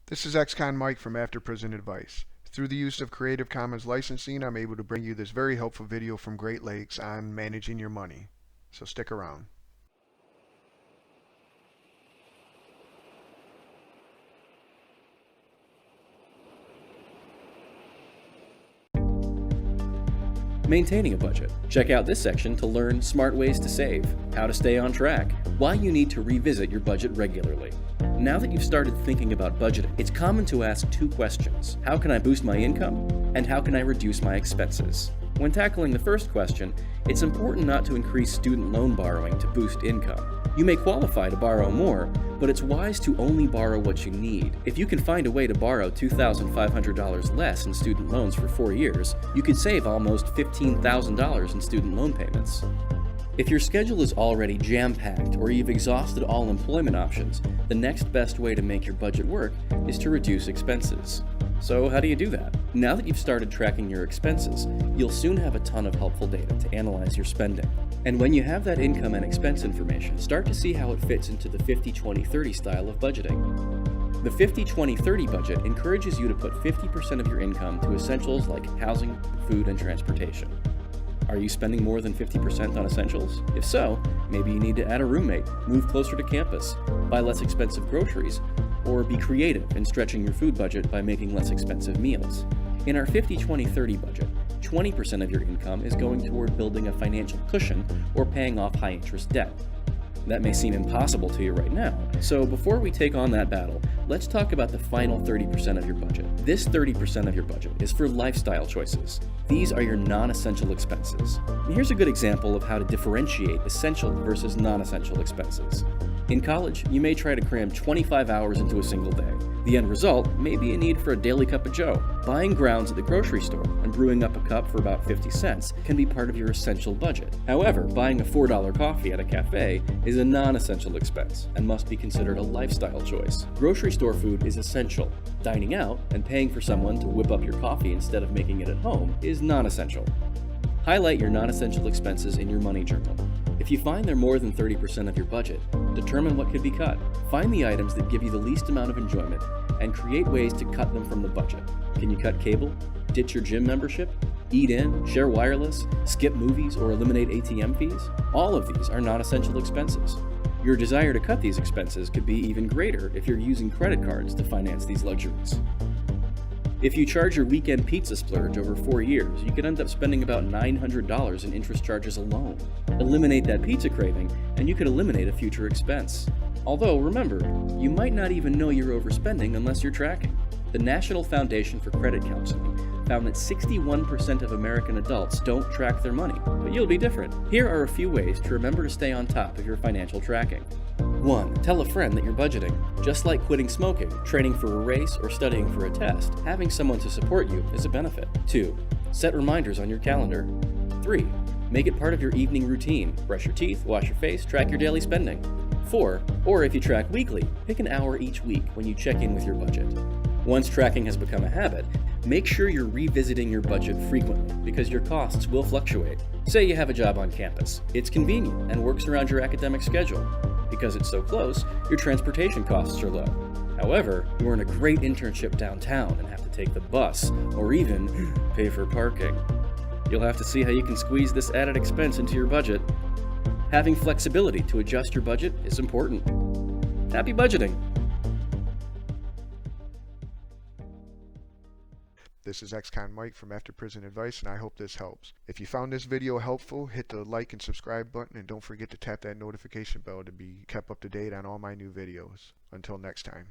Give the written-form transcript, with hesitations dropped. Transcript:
This is XCon Mike from After Prison Advice. Through the use of Creative Commons licensing, I'm able to bring you this very helpful video from Great Lakes on managing your money. So stick around. Maintaining a budget. Check out this section to learn smart ways to save, how to stay on track, why you need to revisit your budget regularly. Now that you've started thinking about budgeting, it's common to ask two questions. How can I boost my income? And how can I reduce my expenses? When tackling the first question, it's important not to increase student loan borrowing to boost income. You may qualify to borrow more, but it's wise to only borrow what you need. If you can find a way to borrow $2,500 less in student loans for 4 years, you could save almost $15,000 in student loan payments. If your schedule is already jam-packed or you've exhausted all employment options, the next best way to make your budget work is to reduce expenses. So how do you do that? Now that you've started tracking your expenses, you'll soon have a ton of helpful data to analyze your spending. And when you have that income and expense information, start to see how it fits into the 50-20-30 style of budgeting. The 50-20-30 budget encourages you to put 50% of your income to essentials like housing, food, and transportation. Are you spending more than 50% on essentials? If so, maybe you need to add a roommate, move closer to campus, buy less expensive groceries, or be creative in stretching your food budget by making less expensive meals. In our 50-20-30 budget, 20% of your income is going toward building a financial cushion or paying off high-interest debt. That may seem impossible to you right now, so before we take on that battle, let's talk about the final 30% of your budget. This 30% of your budget is for lifestyle choices. These are your non-essential expenses. And here's a good example of how to differentiate essential versus non-essential expenses. In college, you may try to cram 25 hours into a single day. The end result may be a need for a daily cup of joe. Buying grounds at the grocery store and brewing up a cup for about 50 cents can be part of your essential budget. However, buying a $4 coffee at a cafe is a non-essential expense and must be considered a lifestyle choice. Grocery store food is essential. Dining out and paying for someone to whip up your coffee instead of making it at home is non-essential. Highlight your non-essential expenses in your money journal. If you find they're more than 30% of your budget, determine what could be cut. Find the items that give you the least amount of enjoyment and create ways to cut them from the budget. Can you cut cable, ditch your gym membership, eat in, share wireless, skip movies, or eliminate ATM fees? All of these are non-essential expenses. Your desire to cut these expenses could be even greater if you're using credit cards to finance these luxuries. If you charge your weekend pizza splurge over 4 years, you could end up spending about $900 in interest charges alone. Eliminate that pizza craving, and you could eliminate a future expense. Although, remember, you might not even know you're overspending unless you're tracking. The National Foundation for Credit Counseling found that 61% of American adults don't track their money, but you'll be different. Here are a few ways to remember to stay on top of your financial tracking. 1. Tell a friend that you're budgeting. Just like quitting smoking, training for a race, or studying for a test, having someone to support you is a benefit. 2. Set reminders on your calendar. 3. Make it part of your evening routine. Brush your teeth, wash your face, track your daily spending. 4. Or if you track weekly, pick an hour each week when you check in with your budget. Once tracking has become a habit, make sure you're revisiting your budget frequently because your costs will fluctuate. Say you have a job on campus. It's convenient and works around your academic schedule. Because it's so close, your transportation costs are low. However, you're in a great internship downtown and have to take the bus or even pay for parking. You'll have to see how you can squeeze this added expense into your budget. Having flexibility to adjust your budget is important. Happy budgeting! This is XCon Mike from After Prison Advice, and I hope this helps. If you found this video helpful, hit the like and subscribe button, and don't forget to tap that notification bell to be kept up to date on all my new videos. Until next time.